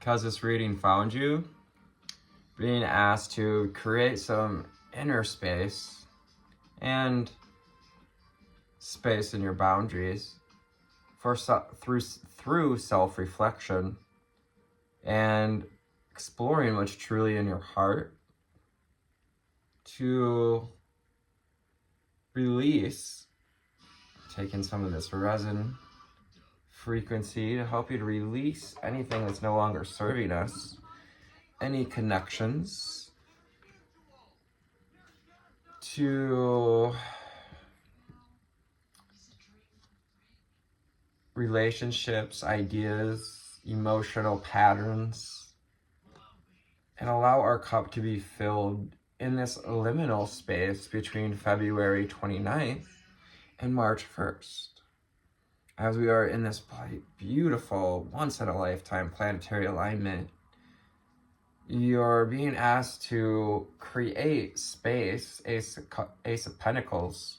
because this reading found you, being asked to create some inner space and space in your boundaries for through self-reflection and exploring what's truly in your heart, to release, taking some of this resin frequency to help you to release anything that's no longer serving us, any connections, to relationships, ideas, emotional patterns, and allow our cup to be filled in this liminal space between February 29th and March 1st. As we are in this beautiful, once-in-a-lifetime planetary alignment, you're being asked to create space, Ace of Pentacles,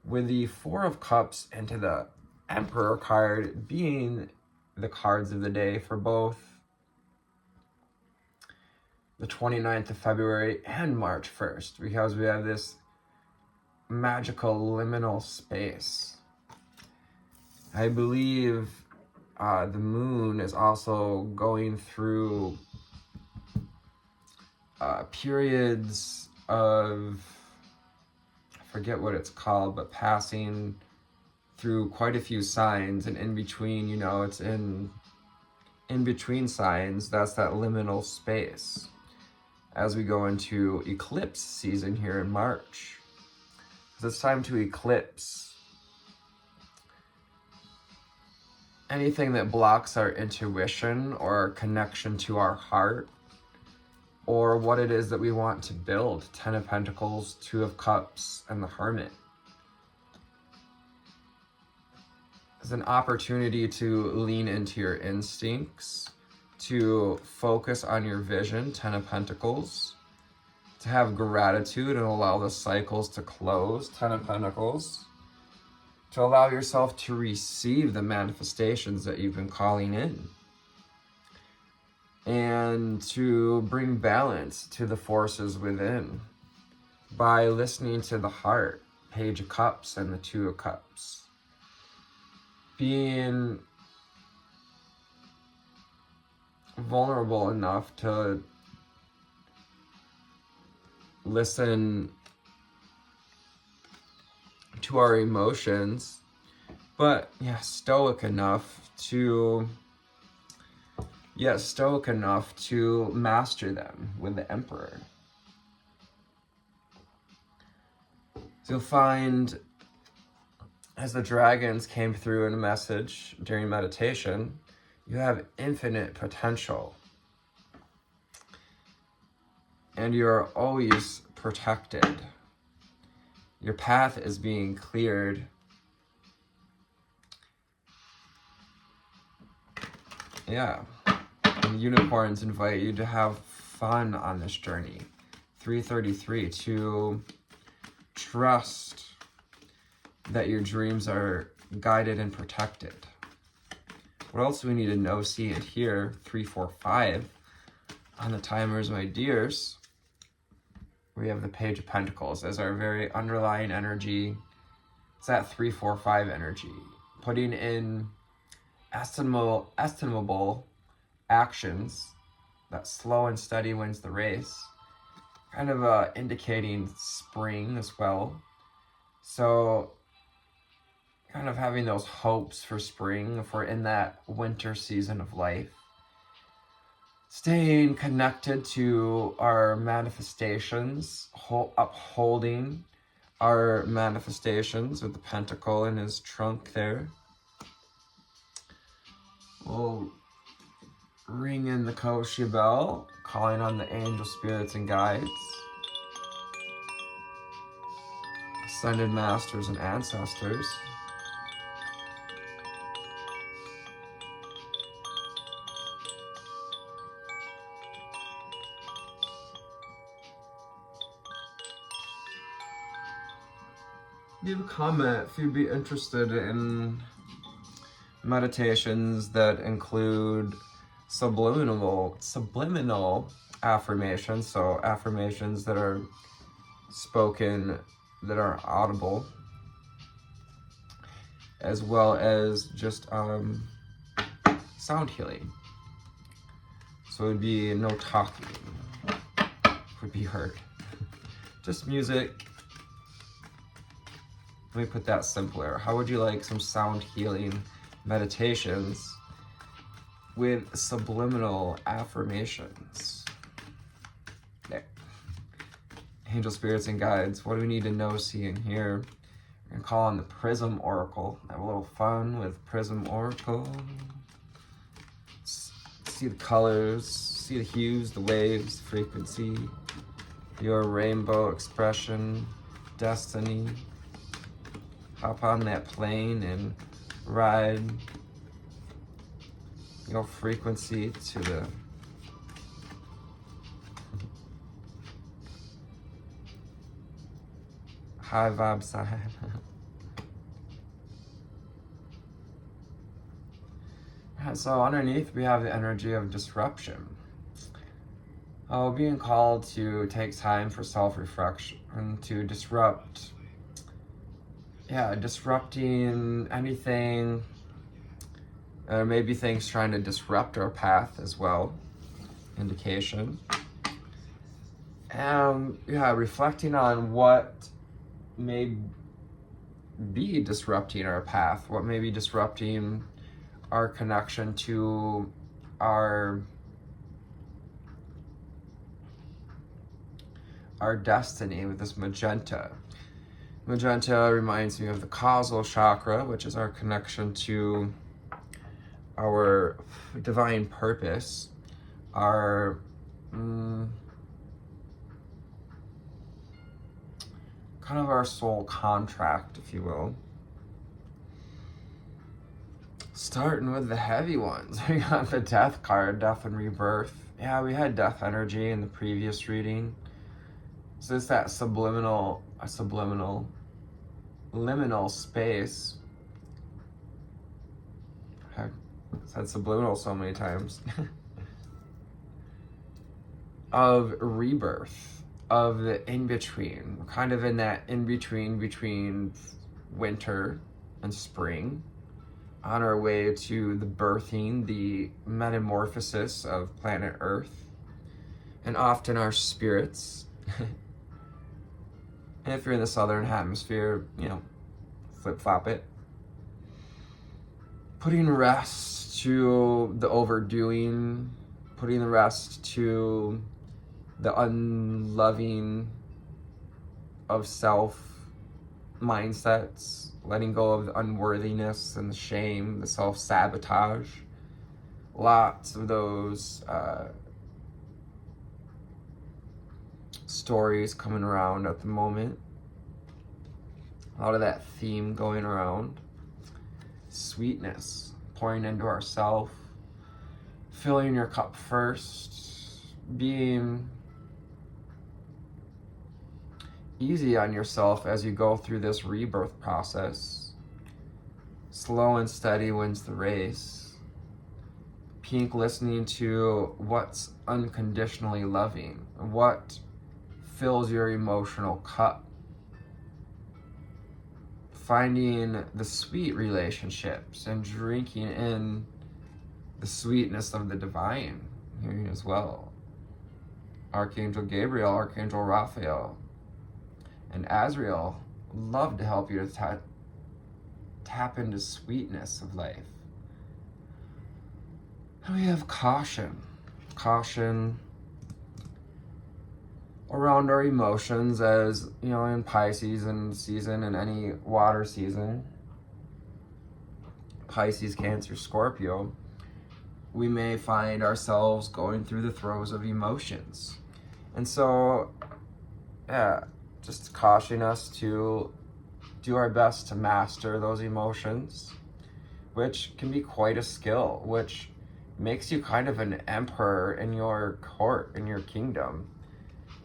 with the Four of Cups into the Emperor card being the cards of the day for both the 29th of February and March 1st, because we have this magical liminal space. I believe the moon is also going through periods of, I forget what it's called, but passing through quite a few signs, and in between, you know, it's in between signs, that's that liminal space as we go into eclipse season here in March. So it's time to eclipse anything that blocks our intuition or our connection to our heart, or what it is that we want to build. 10 of Pentacles, 2 of Cups, and the Hermit. It's an opportunity to lean into your instincts, to focus on your vision, 10 of Pentacles, to have gratitude and allow the cycles to close, 10 of Pentacles, to allow yourself to receive the manifestations that you've been calling in, and to bring balance to the forces within by listening to the heart, Page of Cups and the 2 of Cups. Being vulnerable enough to listen to our emotions, but stoic enough to master them with the Emperor. So you'll find, as the dragons came through in a message during meditation, you have infinite potential. And you're always protected. Your path is being cleared. Yeah. And unicorns invite you to have fun on this journey. 333, to trust that your dreams are guided and protected. What else do we need to know, see, and hear? 345 on the timers, my dears. We have the Page of Pentacles as our very underlying energy. It's that 345 energy. Putting in estimable actions, that slow and steady wins the race. Kind of indicating spring as well. So kind of having those hopes for spring if we're in that winter season of life. Staying connected to our manifestations, upholding our manifestations with the Pentacle in his trunk there. We'll ring in the Koshi bell, calling on the angel spirits and guides, ascended masters and ancestors. Leave a comment if you'd be interested in meditations that include subliminal affirmations, so affirmations that are spoken, that are audible, as well as just sound healing. So it would be no talking, would be heard. Just music. Let me put that simpler. How would you like some sound healing meditations with subliminal affirmations? There. Angel spirits and guides, what do we need to know, see, and hear? We're gonna call on the Prism Oracle. Have a little fun with Prism Oracle. See the colors, see the hues, the waves, frequency, your rainbow expression, destiny. Hop on that plane and ride your frequency to the high vibe side. So underneath we have the energy of disruption. Being called to take time for self-reflection and to disrupt. Disrupting anything. Maybe things trying to disrupt our path as well. Indication. Reflecting on what may be disrupting our path, what may be disrupting our connection to our destiny with this magenta. Magenta reminds me of the causal chakra, which is our connection to our divine purpose, our kind of our soul contract, if you will. Starting with the heavy ones, we got the death card, death and rebirth. Yeah, we had death energy in the previous reading. So it's that liminal space. I've said subliminal so many times. Of rebirth, of the in-between. We're kind of in that in-between between winter and spring, on our way to the birthing, the metamorphosis of planet Earth, and often our spirits. And if you're in the southern hemisphere, flip-flop it. Putting rest to the overdoing, putting the rest to the unloving of self mindsets, letting go of the unworthiness and the shame, the self-sabotage. Lots of those stories coming around at the moment. A lot of that theme going around. Sweetness, pouring into ourself, filling your cup first, being easy on yourself as you go through this rebirth process. Slow and steady wins the race. Pink, listening to what's unconditionally loving, what fills your emotional cup. Finding the sweet relationships and drinking in the sweetness of the divine here as well. Archangel Gabriel, Archangel Raphael, and Azrael love to help you to tap into sweetness of life. And we have caution. Caution around our emotions, as in Pisces and season and any water season, Pisces, Cancer, Scorpio, we may find ourselves going through the throes of emotions. And so, just caution us to do our best to master those emotions, which can be quite a skill, which makes you kind of an emperor in your court, in your kingdom.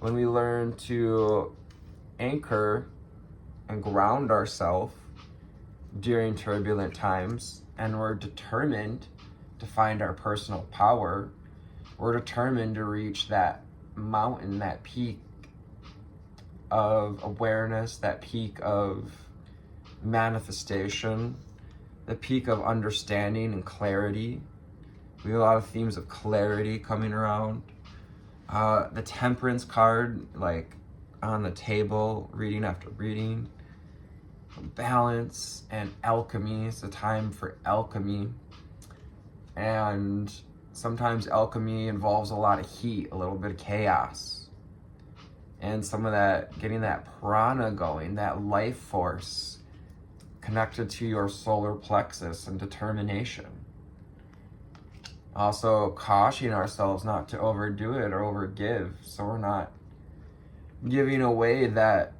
When we learn to anchor and ground ourselves during turbulent times, and we're determined to find our personal power. We're determined to reach that mountain, that peak of awareness, that peak of manifestation, the peak of understanding and clarity. We have a lot of themes of clarity coming around. The Temperance card, like on the table, reading after reading. Balance and alchemy. It's a time for alchemy. And sometimes alchemy involves a lot of heat, a little bit of chaos. And some of that, getting that prana going, that life force connected to your solar plexus and determination. Also cautioning ourselves not to overdo it or overgive, so we're not giving away that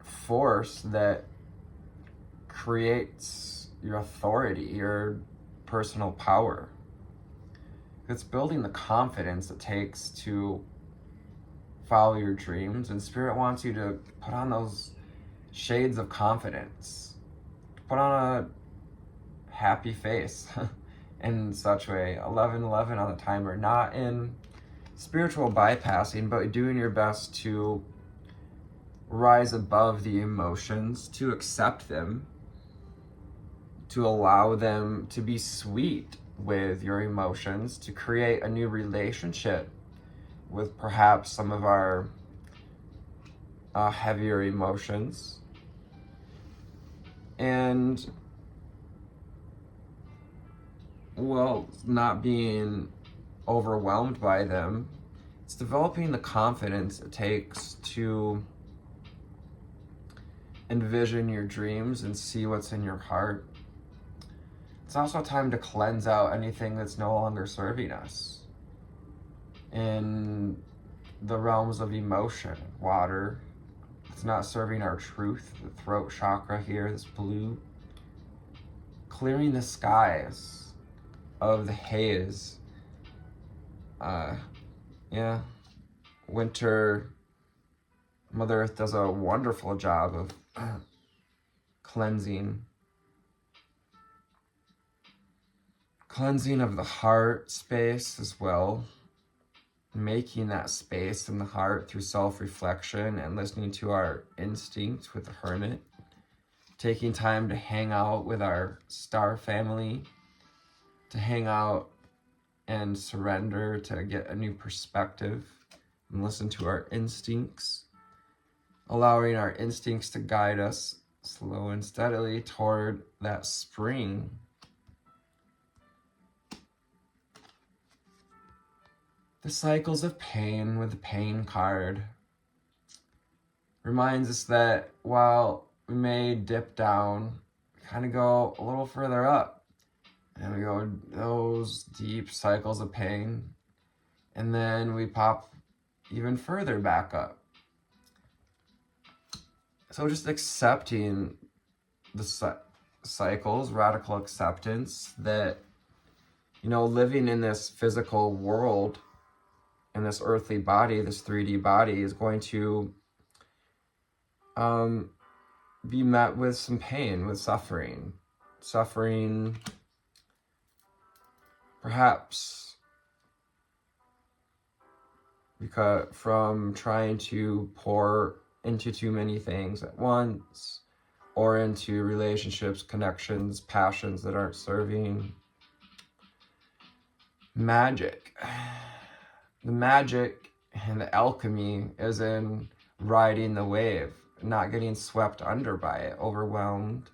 force that creates your authority, your personal power. It's building the confidence it takes to follow your dreams, and Spirit wants you to put on those shades of confidence. Put on a happy face in such way. 11:11 on the timer, not in spiritual bypassing, but doing your best to rise above the emotions, to accept them, to allow them to be sweet with your emotions, to create a new relationship with perhaps some of our heavier emotions, and well, not being overwhelmed by them. It's developing the confidence it takes to envision your dreams and see what's in your heart. It's also time to cleanse out anything that's no longer serving us in the realms of emotion. Water, it's not serving our truth. The throat chakra here, this blue. Clearing the skies of the haze. Winter, Mother Earth does a wonderful job of cleansing of the heart space as well, making that space in the heart through self-reflection and listening to our instincts with the Hermit, taking time to hang out with our star family, to hang out and surrender, to get a new perspective and listen to our instincts, allowing our instincts to guide us slow and steadily toward that spring. The cycles of pain with the Pain card reminds us that while we may dip down, we kind of go a little further up, and we go those deep cycles of pain, and then we pop even further back up. So just accepting the cycles, radical acceptance that, living in this physical world, in this earthly body, this 3D body, is going to be met with some pain, with suffering. Suffering, perhaps, because from trying to pour into too many things at once, or into relationships, connections, passions that aren't serving. Magic. The magic and the alchemy is in riding the wave, not getting swept under by it, overwhelmed.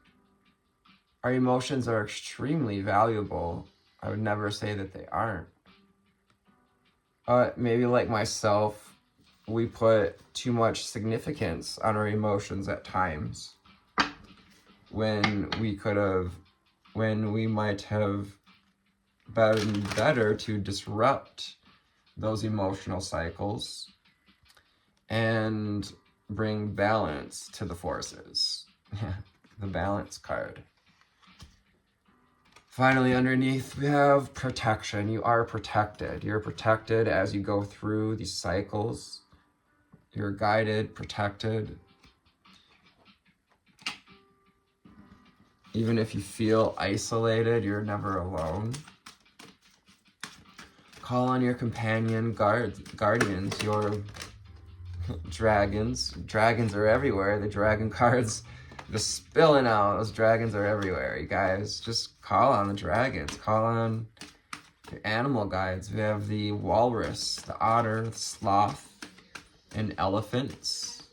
Our emotions are extremely valuable. I would never say that they aren't. Maybe like myself, we put too much significance on our emotions at times when we might have been better to disrupt those emotional cycles and bring balance to the forces. The Balance card. Finally, underneath, we have protection. You are protected. You're protected as you go through these cycles. You're guided, protected. Even if you feel isolated, you're never alone. Call on your companion guardians, your dragons. Dragons are everywhere. The dragon cards just spilling out. Those dragons are everywhere, you guys. Just call on the dragons. Call on your animal guides. We have the walrus, the otter, the sloth, and elephants.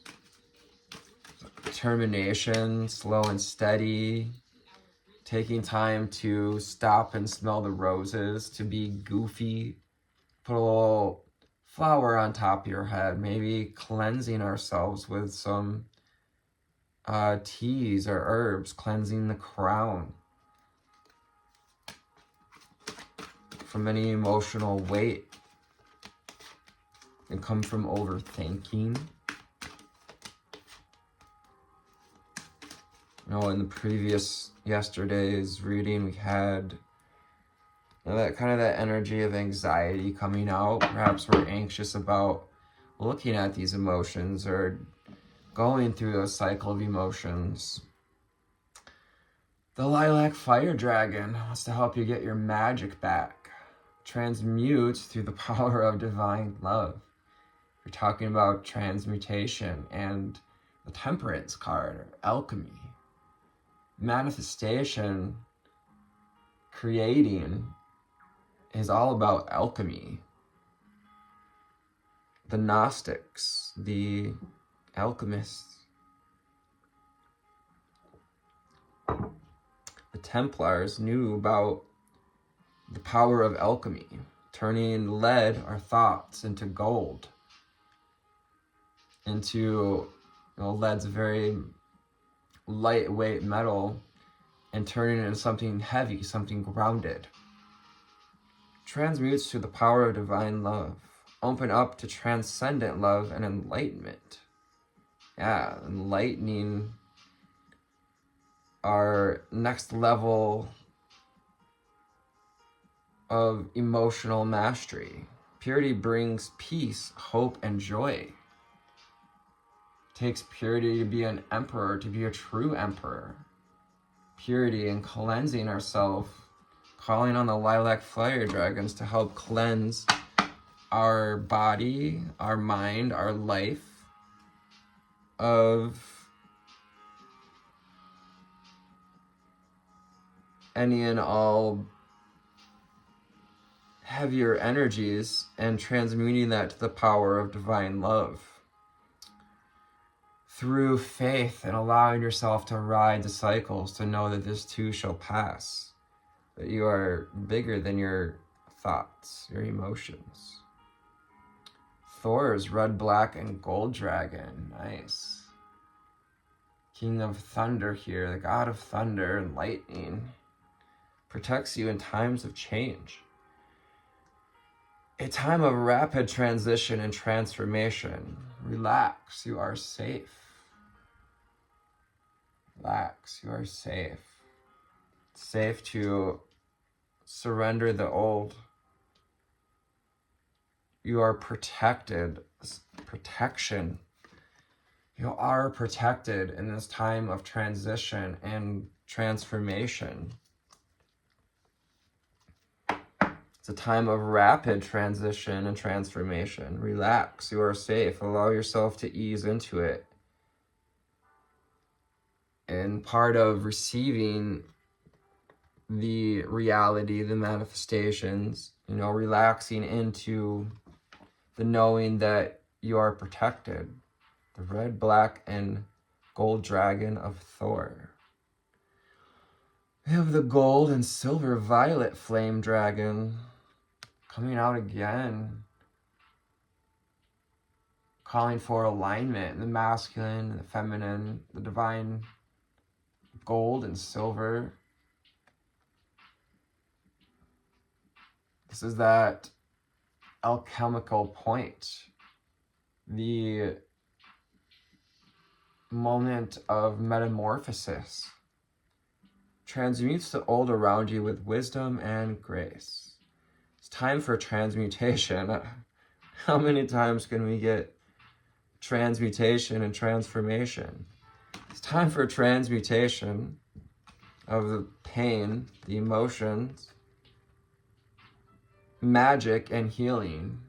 Determination, slow and steady. Taking time to stop and smell the roses, to be goofy. Put a little flower on top of your head, maybe cleansing ourselves with some teas or herbs, cleansing the crown from any emotional weight that come from overthinking. You know, in the yesterday's reading, we had that kind of that energy of anxiety coming out. Perhaps we're anxious about looking at these emotions or going through a cycle of emotions. The lilac fire dragon wants to help you get your magic back. Transmute through the power of divine love. We're talking about transmutation and the temperance card, or alchemy. Manifestation, creating, is all about alchemy. The Gnostics, the alchemists, the Templars knew about the power of alchemy, turning lead, our thoughts, into gold, into, lead's a very lightweight metal, and turning it into something heavy, something grounded. Transmutes through the power of divine love. Open up to transcendent love and enlightenment. Yeah, enlightening our next level of emotional mastery. Purity brings peace, hope, and joy. It takes purity to be an emperor, to be a true emperor. Purity and cleansing ourselves, calling on the lilac fire dragons to help cleanse our body, our mind, our life of any and all heavier energies and transmuting that to the power of divine love. Through faith and allowing yourself to ride the cycles, to know that this too shall pass, that you are bigger than your thoughts, your emotions. Thor's red, black, and gold dragon. Nice. King of thunder here, the god of thunder and lightning. Protects you in times of change. A time of rapid transition and transformation. Relax, you are safe. Relax, you are safe. It's safe to surrender the old. You are protected. Protection. You are protected in this time of transition and transformation. It's a time of rapid transition and transformation. Relax, you are safe. Allow yourself to ease into it. And part of receiving the reality, the manifestations, relaxing into the knowing that you are protected. The red, black, and gold dragon of Thor. We have the gold and silver violet flame dragon coming out again, calling for alignment, the masculine, the feminine, the divine, gold and silver. This is that alchemical point, the moment of metamorphosis. Transmutes the old around you with wisdom and grace. It's time for transmutation. How many times can we get transmutation and transformation? It's time for transmutation of the pain, the emotions, magic and healing.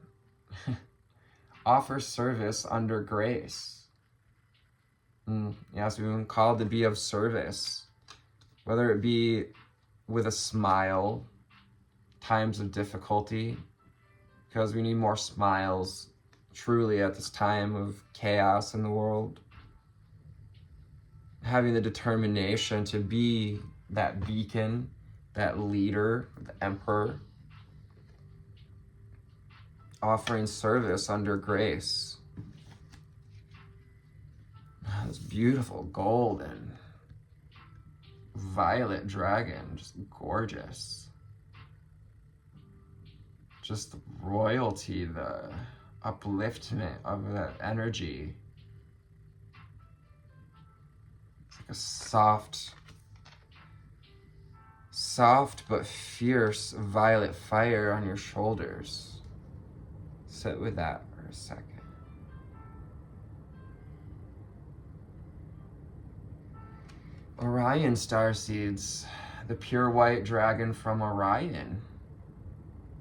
Offer service under grace. Yes, we've been called to be of service, whether it be with a smile, times of difficulty, because we need more smiles truly at this time of chaos in the world. Having the determination to be that beacon, that leader, the emperor, offering service under grace. This beautiful golden violet dragon, just gorgeous. Just the royalty, the upliftment of that energy. It's like a soft but fierce violet fire on your shoulders. Sit with that for a second. Orion starseeds, the pure white dragon from Orion.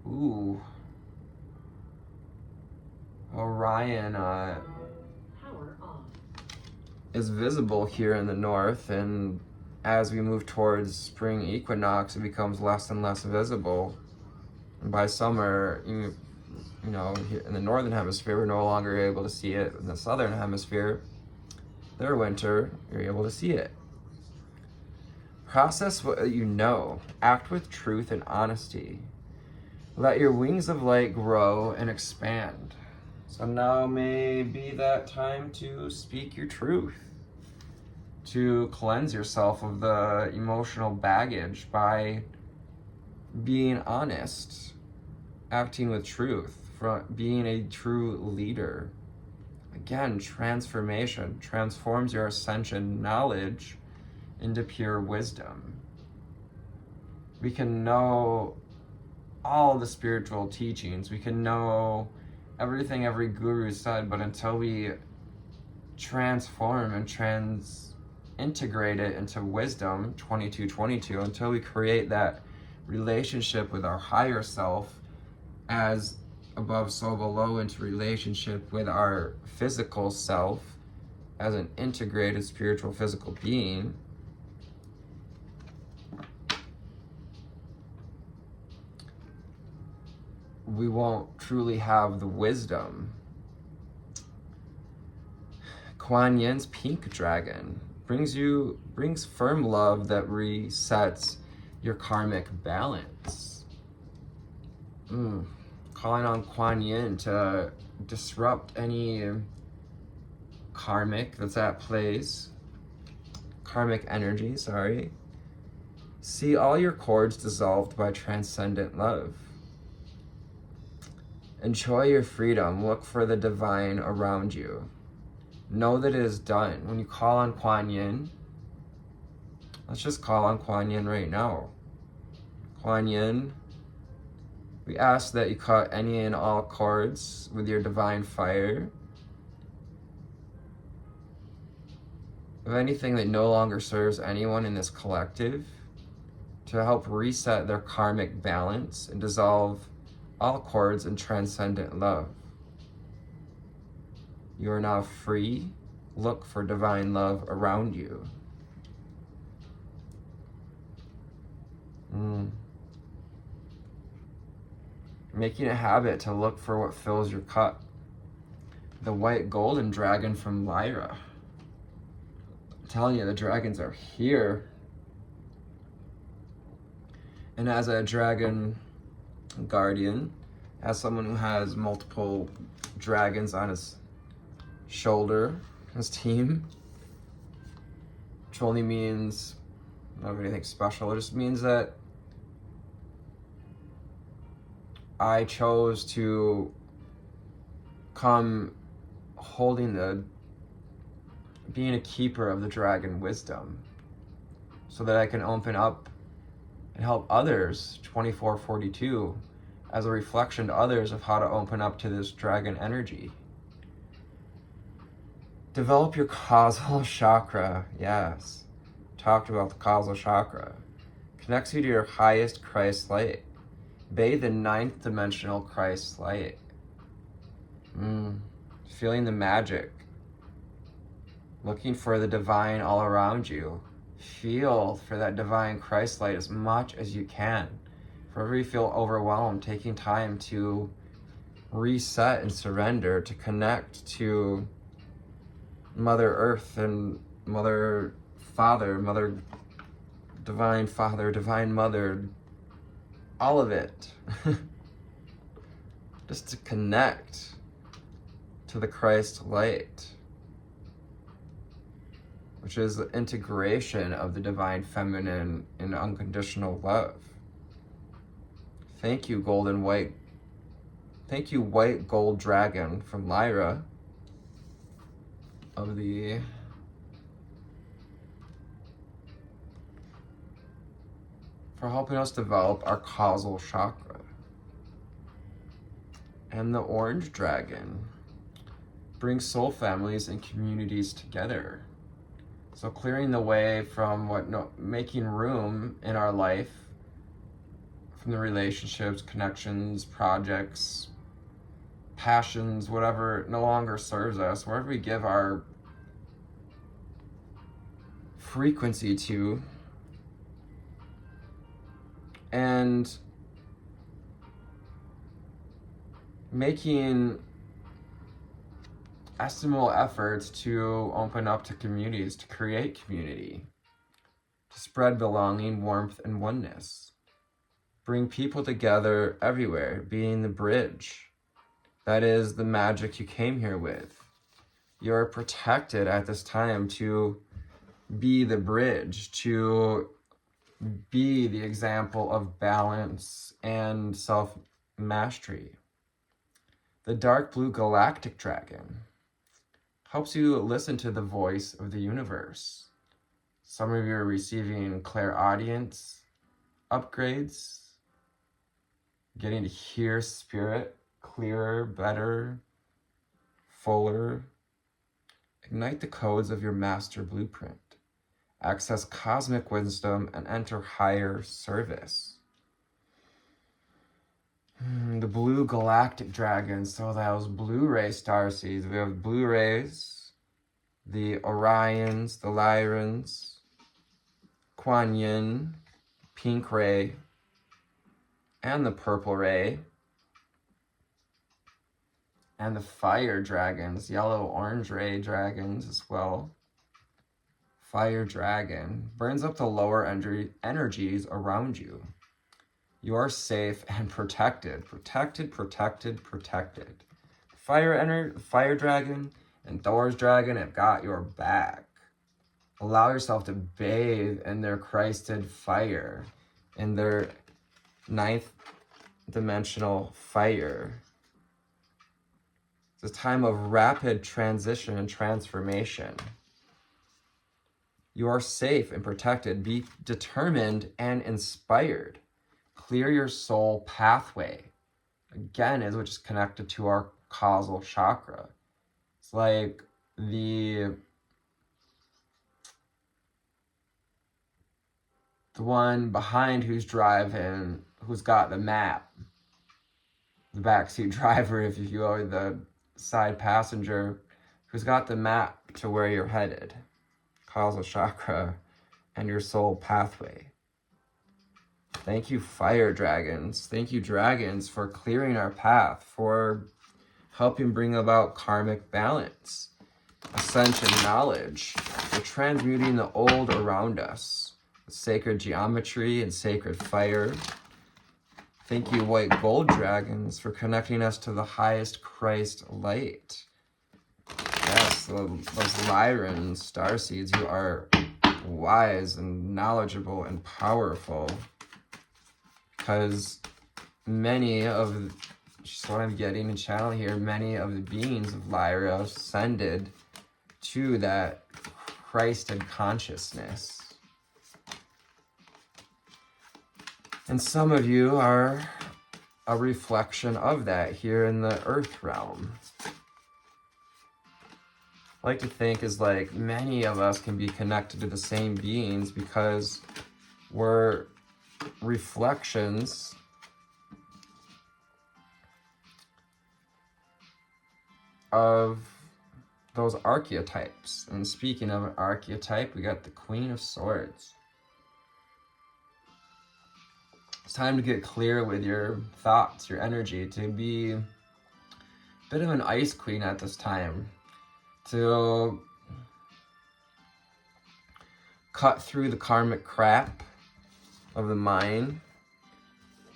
Ooh. Orion is visible here in the north, and as we move towards spring equinox, it becomes less and less visible. And by summer, you know, in the northern hemisphere, we're no longer able to see it. In the southern hemisphere, their winter, you're able to see it. Process what you know. Act with truth and honesty. Let your wings of light grow and expand. So now may be that time to speak your truth, to cleanse yourself of the emotional baggage by being honest, acting with truth, being a true leader. Again, transformation transforms your ascension knowledge into pure wisdom. We can know all the spiritual teachings, we can know everything every guru said, but until we transform and integrate it into wisdom 2222, until we create that relationship with our higher self as above so below, into relationship with our physical self as an integrated spiritual physical being, we won't truly have the wisdom. Kuan Yin's pink dragon brings firm love that resets your karmic balance. Calling on Kuan Yin to disrupt any karmic that's at place. Karmic energy, sorry. See all your cords dissolved by transcendent love. Enjoy your freedom. Look for the divine around you. Know that it is done. When you call on Kuan Yin, let's just call on Kuan Yin right now. Kuan Yin, we ask that you cut any and all cords with your divine fire of anything that no longer serves anyone in this collective, to help reset their karmic balance and dissolve all cords in transcendent love. You are now free. Look for divine love around you. Making a habit to look for what fills your cup. The white golden dragon from Lyra. I'm telling you, the dragons are here. And as a dragon guardian, as someone who has multiple dragons on his shoulder, his team, which only means not anything special, it just means that I chose to come holding being a keeper of the dragon wisdom, so that I can open up and help others 24/42 as a reflection to others of how to open up to this dragon energy. Develop your causal chakra. Yes, talked about the causal chakra. Connects you to your highest Christ light. Bathe in ninth dimensional Christ light. Feeling the magic. Looking for the divine all around you. Feel for that divine Christ light as much as you can. Wherever you feel overwhelmed, taking time to reset and surrender, to connect to Mother Earth and Mother Father, Divine Mother, all of it. Just to connect to the Christ light, which is the integration of the divine feminine in unconditional love. Thank you, white gold dragon from Lyra for helping us develop our causal chakra. And the orange dragon brings soul families and communities together. So clearing the way from making room in our life from the relationships, connections, projects, passions, whatever no longer serves us, wherever we give our frequency to, and making estimable efforts to open up to communities, to create community, to spread belonging, warmth, and oneness. Bring people together everywhere, being the bridge. That is the magic you came here with. You're protected at this time to be the bridge, to be the example of balance and self-mastery. The dark blue galactic dragon helps you listen to the voice of the universe. Some of you are receiving clairaudience upgrades, getting to hear spirit clearer, better, fuller. Ignite the codes of your master blueprint. Access cosmic wisdom and enter higher service. The blue galactic dragons, so those blue ray starseeds. We have blue rays, the Orions, the Lyrans, Kuan Yin, pink ray, and the purple ray. And the fire dragons, yellow, orange ray dragons as well. Fire dragon burns up the lower energies around you. You are safe and protected. Protected. Fire dragon and Thor's dragon have got your back. Allow yourself to bathe in their Christed fire, in their ninth dimensional fire. It's a time of rapid transition and transformation. You are safe and protected. Be determined and inspired. Clear your soul pathway. Again, which is connected to our causal chakra. It's like the one behind who's driving, who's got the map. The backseat driver, if you are the side passenger, who's got the map to where you're headed. Causal chakra and your soul pathway. Thank you, fire dragons. Thank you, dragons, for clearing our path, for helping bring about karmic balance, ascension knowledge, for transmuting the old around us with sacred geometry and sacred fire. Thank you, white gold dragons, for connecting us to the highest Christ light. Yes, those Lyran starseeds, you are wise and knowledgeable and powerful. Because many of, just what I'm getting in channel here, many of the beings of Lyra ascended to that Christed consciousness. And some of you are a reflection of that here in the earth realm. I like to think is like many of us can be connected to the same beings because we're reflections of those archetypes. And speaking of an archetype, we got the Queen of Swords. It's time to get clear with your thoughts, your energy, to be a bit of an ice queen at this time, to cut through the karmic crap of the mind,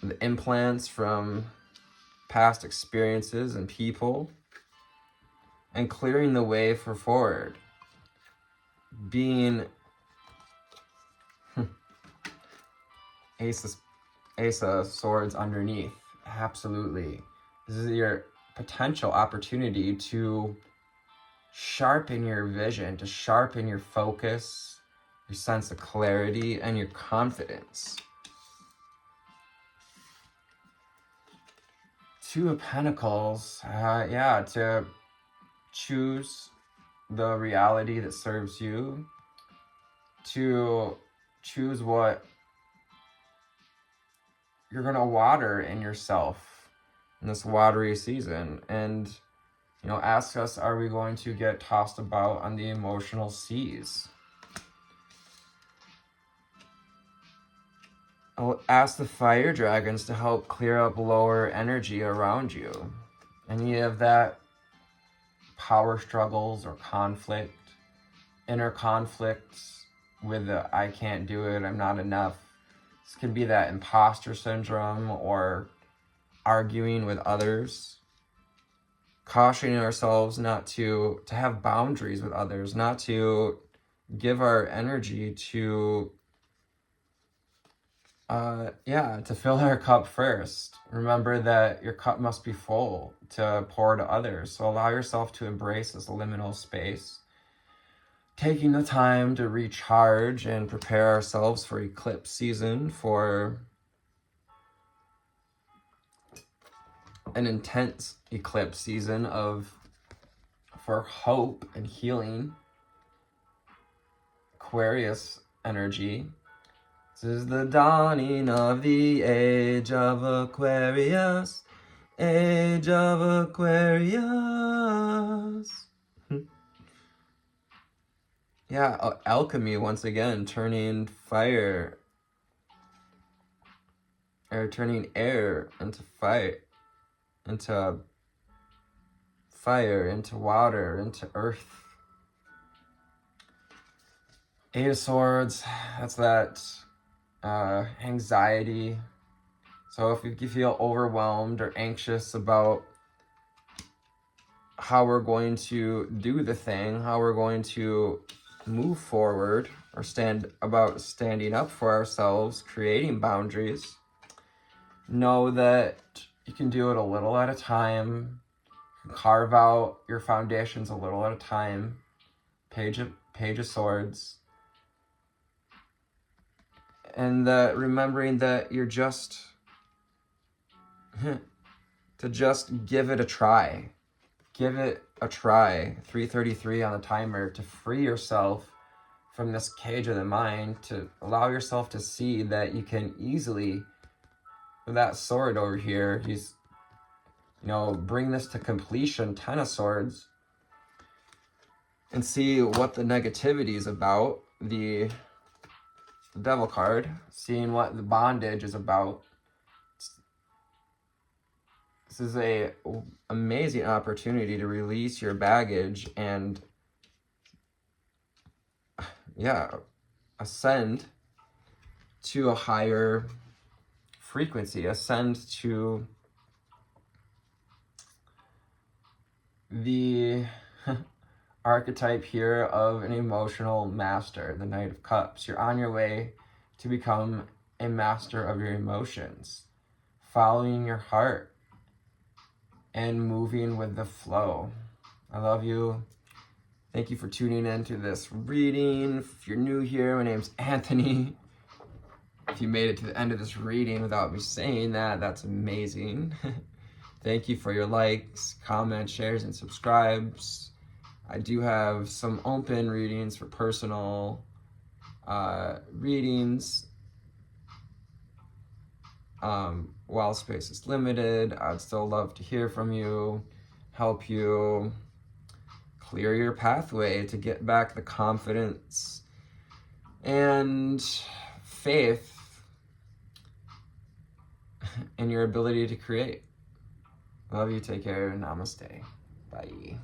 the implants from past experiences and people, and clearing the way for forward. Being Ace of Swords underneath, absolutely. This is your potential opportunity to sharpen your vision, to sharpen your focus, your sense of clarity, and your confidence. Two of Pentacles, to choose the reality that serves you, to choose what you're going to water in yourself in this watery season. And, ask us, are we going to get tossed about on the emotional seas? I'll ask the fire dragons to help clear up lower energy around you. Any of that power struggles or conflict, inner conflicts with the I can't do it, I'm not enough. This can be that imposter syndrome or arguing with others. Cautioning ourselves not to have boundaries with others, not to give our energy to fill our cup first. Remember that your cup must be full to pour to others. So allow yourself to embrace this liminal space, taking the time to recharge and prepare ourselves for eclipse season, for an intense eclipse season for hope and healing. Aquarius energy. This is the dawning of the age of Aquarius. Age of Aquarius. Alchemy once again, turning fire, or turning air into fire, into water, into earth. Eight of Swords, that's that anxiety. So if you feel overwhelmed or anxious about how we're going to do the thing, how we're going to move forward, or standing up for ourselves, creating boundaries, know that you can do it a little at a time. Carve out your foundations a little at a time. Page of Swords. And remembering that you're just to just give it a try. Give it a try. 3:33 on the timer, to free yourself from this cage of the mind, to allow yourself to see that you can easily, with that sword over here, he's, bring this to completion, 10 of Swords, and see what the negativity is about, the Devil card, seeing what the bondage is about. This is a amazing opportunity to release your baggage and ascend to a higher frequency, ascend to the archetype here of an emotional master, the Knight of Cups. You're on your way to become a master of your emotions, following your heart and moving with the flow. I love you. Thank you for tuning in to this reading. If you're new here, my name's Anthony. If you made it to the end of this reading without me saying that, that's amazing. Thank you for your likes, comments, shares, and subscribes. I do have some open readings for personal readings. While space is limited, I'd still love to hear from you, help you, clear your pathway to get back the confidence and faith in your ability to create. Love you, take care, namaste, bye.